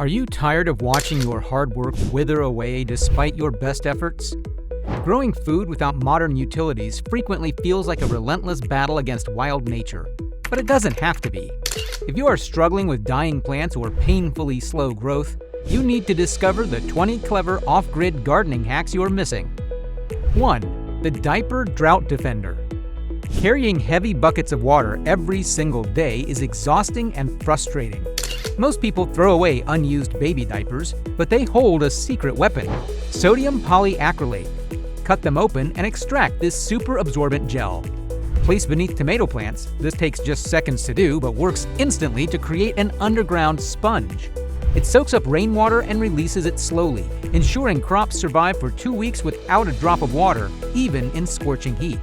Are you tired of watching your hard work wither away despite your best efforts? Growing food without modern utilities frequently feels like a relentless battle against wild nature, but it doesn't have to be. If you are struggling with dying plants or painfully slow growth, you need to discover the 20 clever off-grid gardening hacks you're missing. 1. The Diaper Drought Defender. Carrying heavy buckets of water every single day is exhausting and frustrating. Most people throw away unused baby diapers, but they hold a secret weapon: sodium polyacrylate. Cut them open and extract this super absorbent gel. Place beneath tomato plants. This takes just seconds to do, but works instantly to create an underground sponge. It soaks up rainwater and releases it slowly, ensuring crops survive for 2 weeks without a drop of water, even in scorching heat.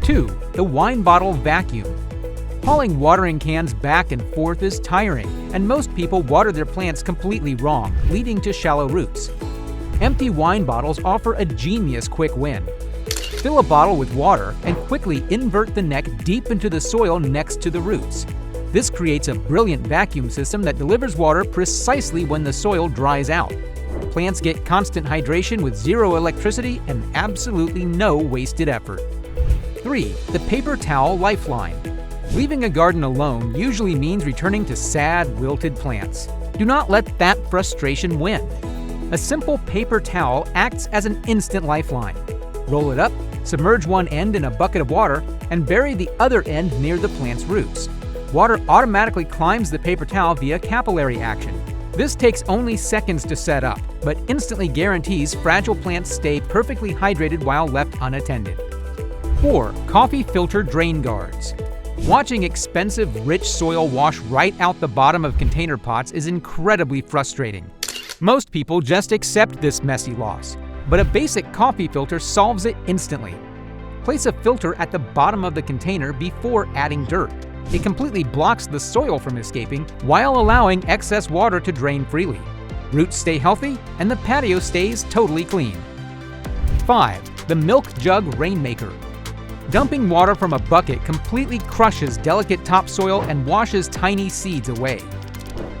2. The Wine Bottle Vacuum. Hauling watering cans back and forth is tiring, and most people water their plants completely wrong, leading to shallow roots. Empty wine bottles offer a genius quick win. Fill a bottle with water and quickly invert the neck deep into the soil next to the roots. This creates a brilliant vacuum system that delivers water precisely when the soil dries out. Plants get constant hydration with zero electricity and absolutely no wasted effort. 3. The Paper Towel Lifeline. Leaving a garden alone usually means returning to sad, wilted plants. Do not let that frustration win. A simple paper towel acts as an instant lifeline. Roll it up, submerge one end in a bucket of water, and bury the other end near the plant's roots. Water automatically climbs the paper towel via capillary action. This takes only seconds to set up, but instantly guarantees fragile plants stay perfectly hydrated while left unattended. 4. Coffee Filter Drain Guards. Watching expensive, rich soil wash right out the bottom of container pots is incredibly frustrating. Most people just accept this messy loss, but a basic coffee filter solves it instantly. Place a filter at the bottom of the container before adding dirt. It completely blocks the soil from escaping while allowing excess water to drain freely. Roots stay healthy, and the patio stays totally clean. 5. The Milk Jug Rainmaker. Dumping water from a bucket completely crushes delicate topsoil and washes tiny seeds away.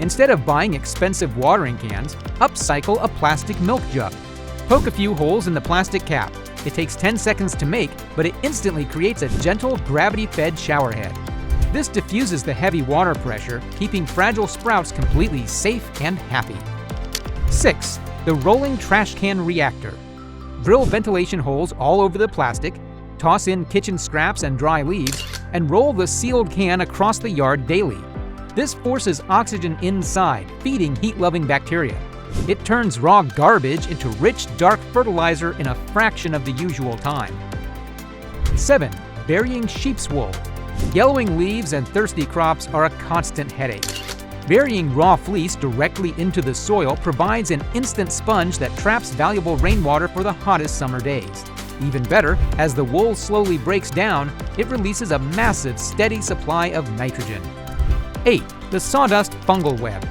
Instead of buying expensive watering cans, upcycle a plastic milk jug. Poke a few holes in the plastic cap. It takes 10 seconds to make, but it instantly creates a gentle, gravity-fed showerhead. This diffuses the heavy water pressure, keeping fragile sprouts completely safe and happy. 6. The Rolling Trash Can Reactor. Drill ventilation holes all over the plastic, toss in kitchen scraps and dry leaves, and roll the sealed can across the yard daily. This forces oxygen inside, feeding heat-loving bacteria. It turns raw garbage into rich, dark fertilizer in a fraction of the usual time. 7. Burying sheep's wool. Yellowing leaves and thirsty crops are a constant headache. Burying raw fleece directly into the soil provides an instant sponge that traps valuable rainwater for the hottest summer days. Even better, as the wool slowly breaks down, it releases a massive, steady supply of nitrogen. 8. The Sawdust Fungal Web.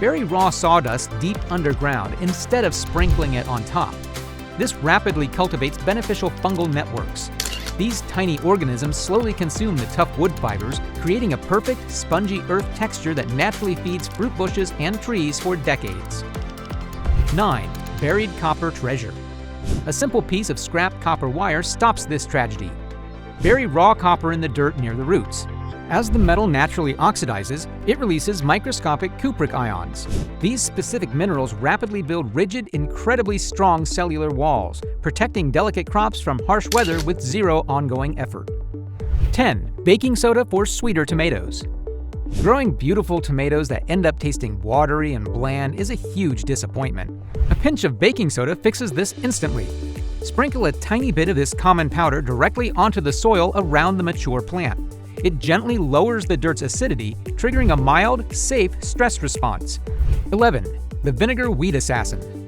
Bury raw sawdust deep underground instead of sprinkling it on top. This rapidly cultivates beneficial fungal networks. These tiny organisms slowly consume the tough wood fibers, creating a perfect, spongy earth texture that naturally feeds fruit bushes and trees for decades. 9. Buried Copper Treasure. A simple piece of scrap copper wire stops this tragedy. Bury raw copper in the dirt near the roots. As the metal naturally oxidizes, it releases microscopic cupric ions. These specific minerals rapidly build rigid, incredibly strong cellular walls, protecting delicate crops from harsh weather with zero ongoing effort. 10. Baking soda for sweeter tomatoes. Growing beautiful tomatoes that end up tasting watery and bland is a huge disappointment. A pinch of baking soda fixes this instantly. Sprinkle a tiny bit of this common powder directly onto the soil around the mature plant. It gently lowers the dirt's acidity, triggering a mild, safe stress response. 11. The Vinegar Weed Assassin.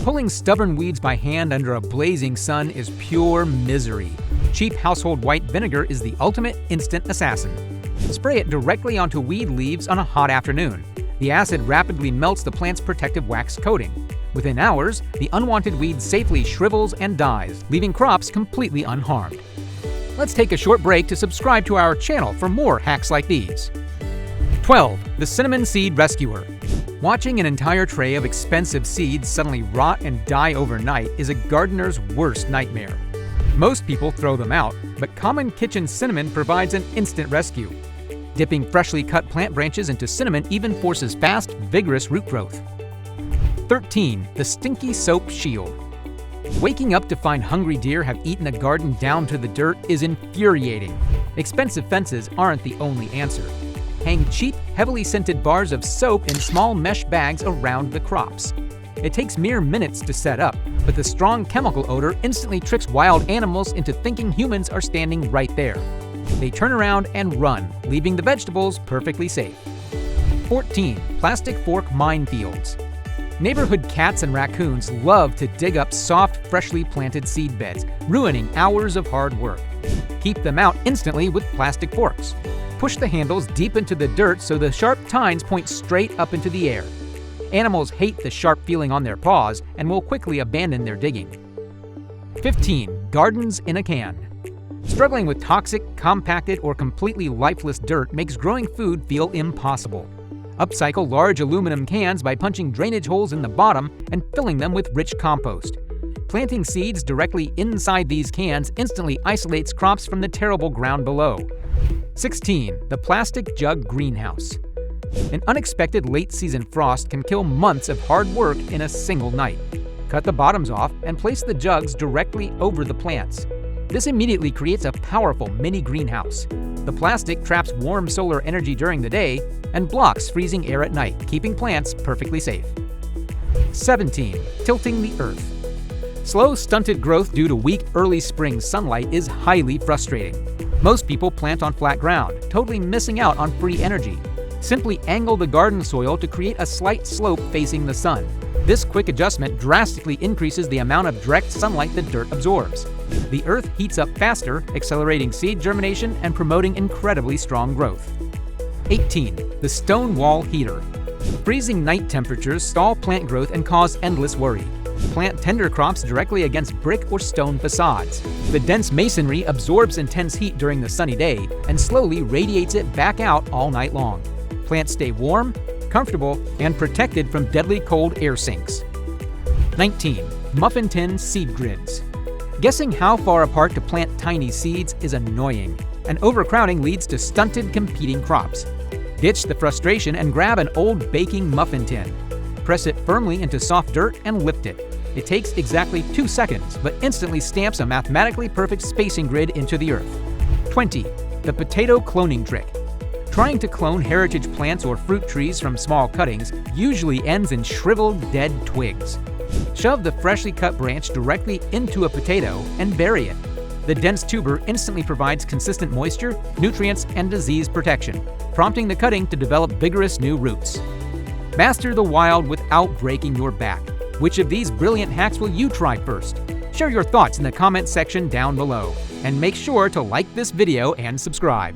Pulling stubborn weeds by hand under a blazing sun is pure misery. Cheap household white vinegar is the ultimate instant assassin. Spray it directly onto weed leaves on a hot afternoon. The acid rapidly melts the plant's protective wax coating. Within hours, the unwanted weed safely shrivels and dies, leaving crops completely unharmed. Let's take a short break to subscribe to our channel for more hacks like these. 12. The Cinnamon Seed Rescuer. Watching an entire tray of expensive seeds suddenly rot and die overnight is a gardener's worst nightmare. Most people throw them out, but common kitchen cinnamon provides an instant rescue. Dipping freshly cut plant branches into cinnamon even forces fast, vigorous root growth. 13. The stinky soap shield. Waking up to find hungry deer have eaten a garden down to the dirt is infuriating. Expensive fences aren't the only answer. Hang cheap, heavily scented bars of soap in small mesh bags around the crops. It takes mere minutes to set up, but the strong chemical odor instantly tricks wild animals into thinking humans are standing right there. They turn around and run, leaving the vegetables perfectly safe. 14. Plastic fork minefields. Neighborhood cats and raccoons love to dig up soft, freshly planted seed beds, ruining hours of hard work. Keep them out instantly with plastic forks. Push the handles deep into the dirt so the sharp tines point straight up into the air. Animals hate the sharp feeling on their paws and will quickly abandon their digging. 15. Gardens in a can. Struggling with toxic, compacted, or completely lifeless dirt makes growing food feel impossible. Upcycle large aluminum cans by punching drainage holes in the bottom and filling them with rich compost. Planting seeds directly inside these cans instantly isolates crops from the terrible ground below. 16. The plastic jug greenhouse. An unexpected late-season frost can kill months of hard work in a single night. Cut the bottoms off and place the jugs directly over the plants. This immediately creates a powerful mini greenhouse. The plastic traps warm solar energy during the day and blocks freezing air at night, keeping plants perfectly safe. 17. Tilting the earth. Slow, stunted growth due to weak early spring sunlight is highly frustrating. Most people plant on flat ground, totally missing out on free energy. Simply angle the garden soil to create a slight slope facing the sun. This quick adjustment drastically increases the amount of direct sunlight the dirt absorbs. The earth heats up faster, accelerating seed germination and promoting incredibly strong growth. 18. The stone wall heater. Freezing night temperatures stall plant growth and cause endless worry. Plant tender crops directly against brick or stone facades. The dense masonry absorbs intense heat during the sunny day and slowly radiates it back out all night long. Plants stay warm, comfortable, and protected from deadly cold air sinks. 19. Muffin tin seed grids. Guessing how far apart to plant tiny seeds is annoying, and overcrowding leads to stunted competing crops. Ditch the frustration and grab an old baking muffin tin. Press it firmly into soft dirt and lift it. It takes exactly 2 seconds, but instantly stamps a mathematically perfect spacing grid into the earth. 20. The potato cloning trick. Trying to clone heritage plants or fruit trees from small cuttings usually ends in shriveled, dead twigs. Shove the freshly cut branch directly into a potato and bury it. The dense tuber instantly provides consistent moisture, nutrients, and disease protection, prompting the cutting to develop vigorous new roots. Master the wild without breaking your back. Which of these brilliant hacks will you try first? Share your thoughts in the comments section down below, and make sure to like this video and subscribe.